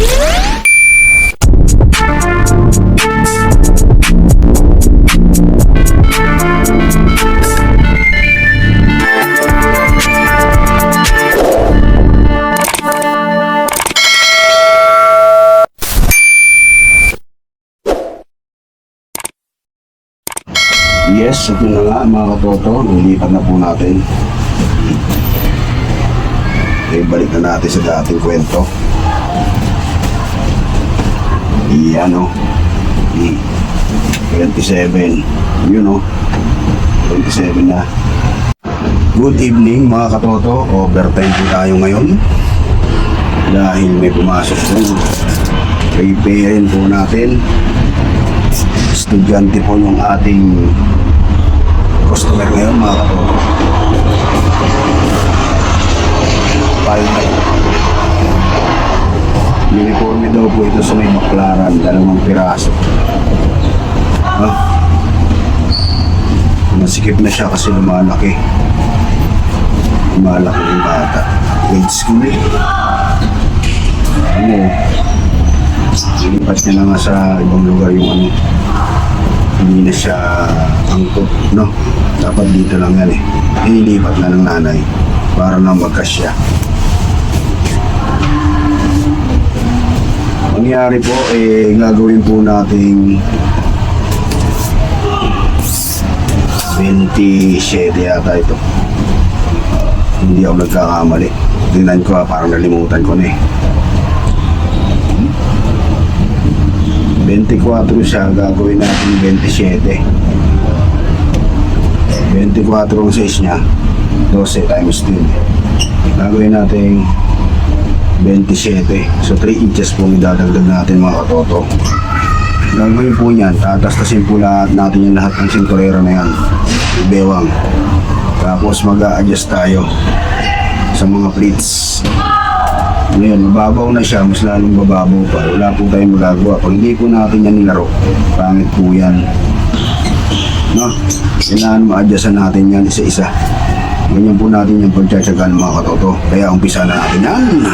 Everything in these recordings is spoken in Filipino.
Yes, ito na nga mga katoto, nilipat na po natin. Okay, balik na natin sa dating kwento. Iyan o, 27, yun o, 27 na. Good evening mga katoto, overtime po tayo ngayon. Dahil may pumasok po, prepare po natin. Estudyante po yung ating customer ngayon mga katoto. Uniforme daw po ito sa may baklaran, 2 piraso. Masikip na siya kasi lumalaki. Lumalaki yung bata. Grade school eh. Ilipat niya na nga sa ibang lugar yung hindi na siya angkot, no? Dapat dito lang yan eh. Inilipat na ng nanay para na magkasya. Mangyari po gagawin po nating 27 yata ito. Hindi ako nagkakamali. Tingnan ko parang nalimutan ko na eh. 24 siya, gagawin natin 27. 24 ang size niya, 12 times 10. Gagawin natin 27. So 3 inches po idadagdag natin mga katoto. Gagawin po niyan, tatastasin po natin yung lahat ng sinturera na yan, bewang. Tapos mag-a-adjust tayo sa mga pleats. Ngayon, mababaw na siya, mas lalong bababaw pa. Wala po tayong magagawa. Pag hindi po natin yan nilaro, pangit po yan. No? Kailangan ma-adjustan natin yan isa-isa. Ganyan po natin yung pagtsatsagaan mga katoto. Kaya umpisa na natin yan.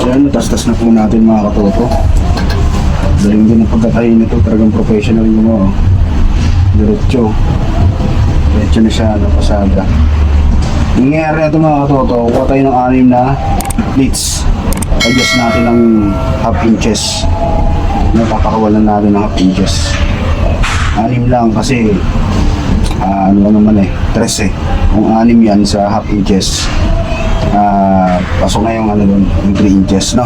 Ayan, natastas na po natin mga katoto. Galing din ang pagkatayin nito, talagang professional yung mga diretso. Diretso na siya, pasada. Nangyayari ito mga katoto, kuha tayo ng 6 na pleats. Adjust natin ng half inches. Napapakawalan natin ng half inches. 6 lang kasi ano naman 3 Kung 6 yan sa half inches, pasok na yung doon, yung 3 inches, no?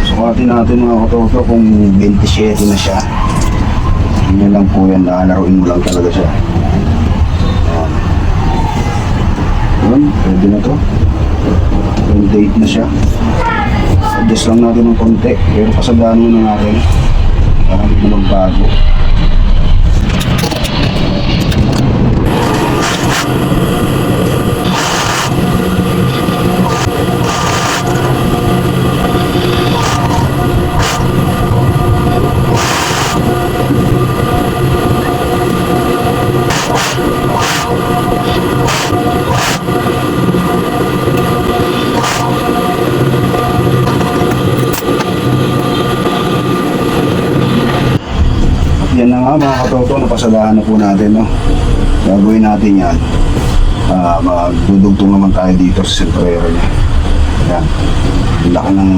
Sukatin natin mga katoto kung 27 na siya. Yun lang po yan, lalaruin mo lang talaga siya. Yun, pwede na to. 28 na siya. Adjust lang natin ng konti, pero pasagaan muna natin para hindi magbago. Yan na nga mga katoto, napasadahan na po natin, no? Gagawin natin yan. Magdudugtong naman tayo dito sa sentrero niya. Yan. Ang laki ng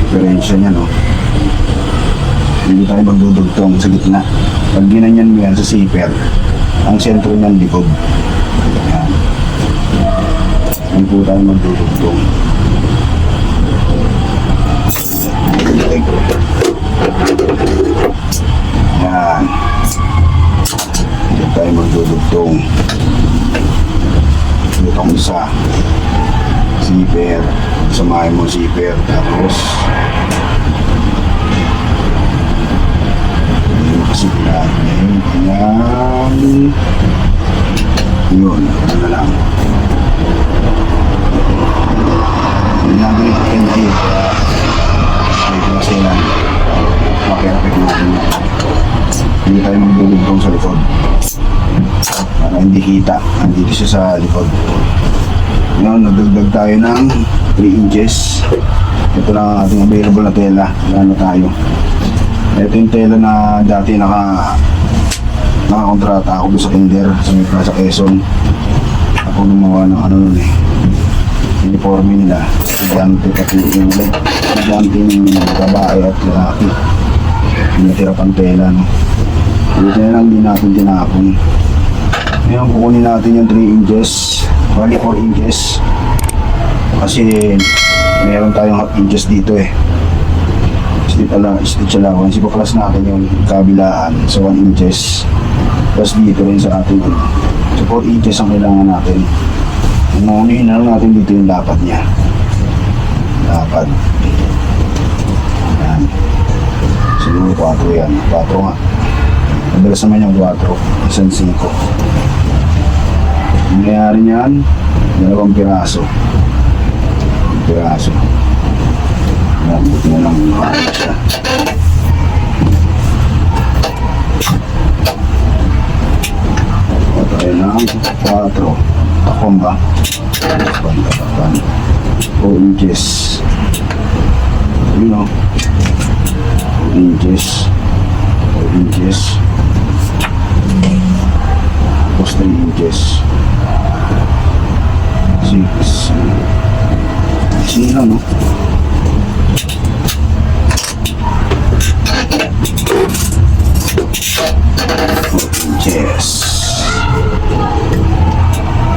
diferensya niya, no? Hindi tayo magdudugtong sa gitna. Pag ginanyan mo yan sa zipper, ang sentro niyan likod. Yan. Yan po tayo magdudugtong. Yan. Hindi tayo magdudugtong. itong isa. Zipper. Samahin mo zipper. Tapos kasi natin yan. Yun, ano na lang. Hindi natin ipakin na yun. Medyo kasi yan. Makerapit natin yan. Hindi tayo magdulugtong sa likod. Para hindi kita. Andito siya sa likod. Ngayon, nagdagdag tayo ng 3 inches. Ito lang ang ating available na tela. Gano tayo. Ito yung tela na dati nakakontrata ako doon sa Kinder sa may Plaza Quezon. Ako gumawa ng ano nun uniforme nila. Estudyante pati yung estudyante ng babae at lalaki. Yung natira pang tela, no? Dito na lang din natin tinapon. Ngayon kukunin natin yung 3 inches, bali 4 inches. Kasi meron tayong half inches dito stitch allowance. Ipa-plus natin yung kabilaan sa 1 inches. Plus dito rin sa ating so 4 inches ang kailangan natin. Unahin na lang natin dito yung dapat niya. Dapat. Yan. Siguro 4 yan. 4 nga. Madalas naman yung 4. Isang 5. Ang nangyari niyan, 2 piraso. Piraso. Yan, buti na lang yung siya. Ito ay ng 4. Takong ba? Takpan. 4 inches. Yun o. 4 inches. 4 inches. Tapos 3 inches. 6. Sino lang, no? Inches.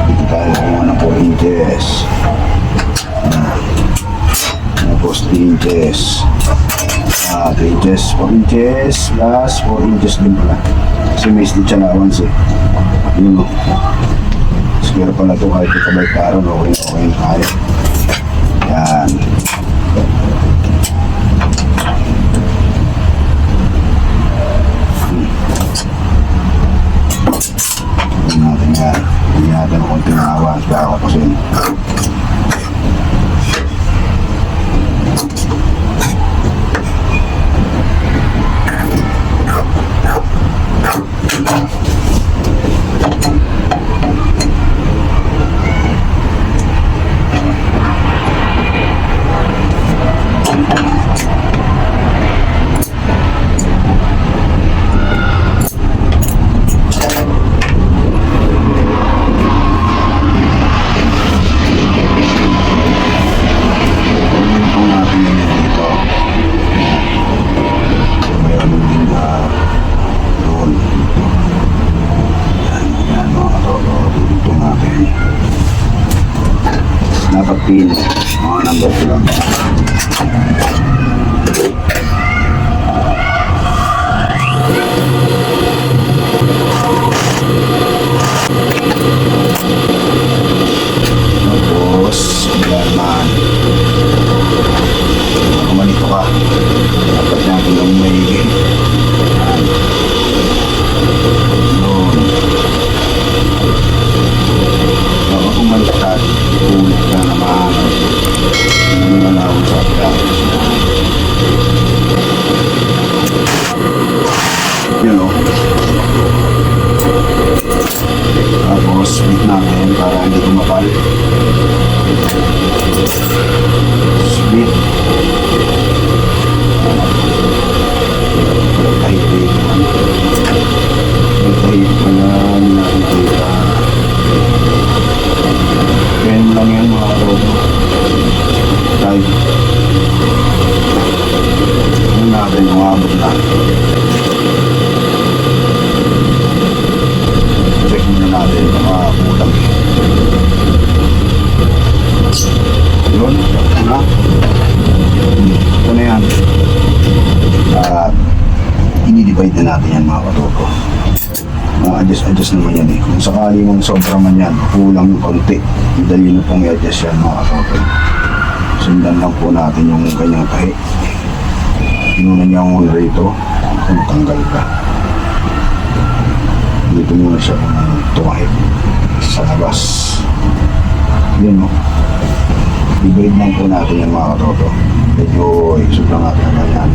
Dito tayo kung ano 4 inches. Tapos 3 inches. 3 inches, 4 inches plus 4 inches din pala. Kasi may stitch allowance Yun o. Siguro pala ito kahit ikabay karon, okay na tayo. Yan. Natin yan. Hindi natin kung tinawa. Kaya ako kasi pin, mga number ko lang. Tapos, yan man. Kumanito ka. Dapat natin ang may ulit ka naman. Hindi na lang sa akin. Yun o. Tapos, split natin para hindi kumapal. Split. Kahit-kahit naman. Kahit-kahit pa na nakikita. Kaya mo lang yan mga karoto. Type. Ano natin, umabot na. Check muna natin mga kulang. Yun, ito na. Ito na yan. At i-divide na natin yan mga karoto. adjust naman yan eh. Kung sakali mong sobra man yan, kulang yung konti, madali na pong i-adjust yan mga katoto. Sundan lang po natin yung kanyang tahi. Inunan niya muna rito, kung tanggal ka. Dito muna siya tumahi sa labas. Yun no. I-braid lang po natin yung mga katoto. Medyo isip lang natin ang ganyan.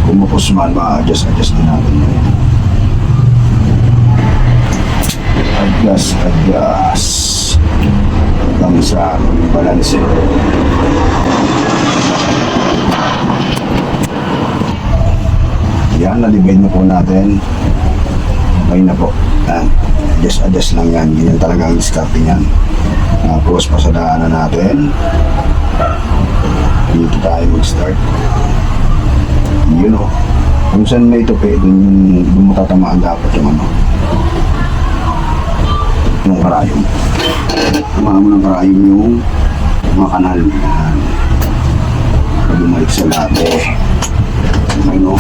Kung mapos man, ma-adjust din natin yun. Adjust. Hanggang sa balance. Yan, na-divide na po natin. Okay na po. Adjust lang yan. Ganyan talaga ang discarding yan. Tapos pasadaan na natin. Dito tayo mag-start. Yun o. Kung saan may tupi, dun mo tatamaan dapat yung ano. Yung karayom. Tamaan mo ng karayom yung mga kanal. Yan. Pag bumalik sa latte. Ano.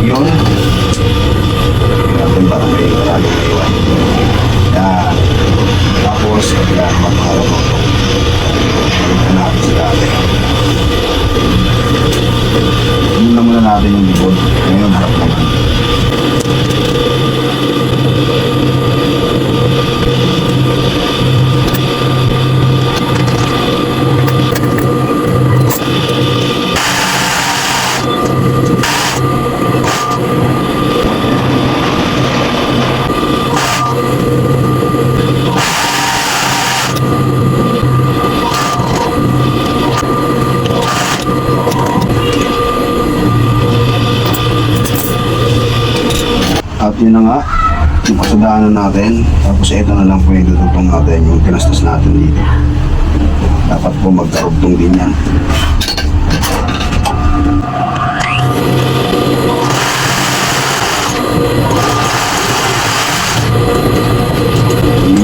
Yun. Natin para may karayom na iwan. Yan. Tapos, yan, magkakaroon mo. Balikan natin sa dati. Muna natin yung likod. Ngayon, harap naman. At yun na nga, yung pasadaanan natin. Tapos ito na lang po yung tututong natin, yung pinastas natin dito. Dapat po magkarugtong din yan.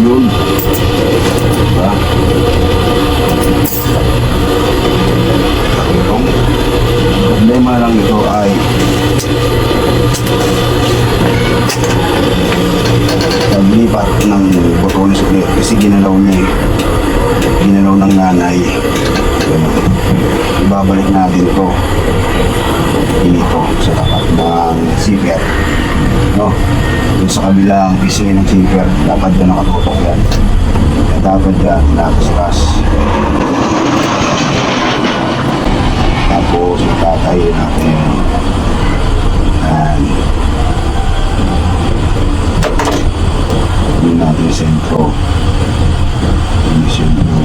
Yun. Diba? Itong problema lang ito ay paglipat ng botones ulit kasi ginalaw niya ginalaw ng nanay. Ibabalik natin to dito sa tapat ng zipper, no? Yung sa kabilang pisingin ng zipper dapat dyan nakatutok yan, dapat dyan nakasras. Tapos itatayo natin yan. Hindi natin yung sentro. Hindi sentro.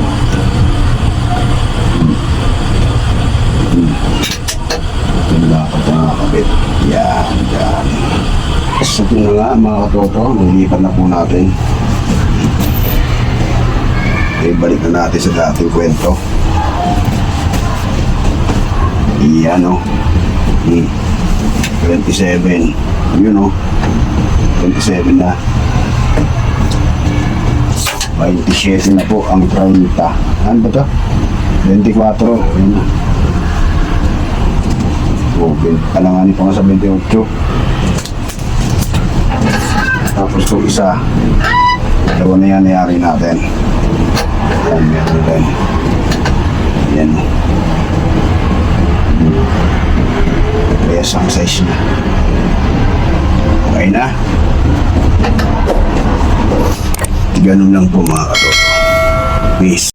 Ito na dapat nakakabit. Yan, yan. So ito na nga mga katoto, nilipat na po natin. Okay, balik na natin sa dating kwento. Yan o. 27. Yun o. 27 na. 27 na po ang 30. Ano ba ito? 24. Ayun na. Open. Kalanganin pa nga sa 28. Tapos ito isa. Dalawa na yan nayari natin. Ayan, meron din. Ayan. Yes, ang size niya. Okay na. Ganun lang po mga katoto. Peace.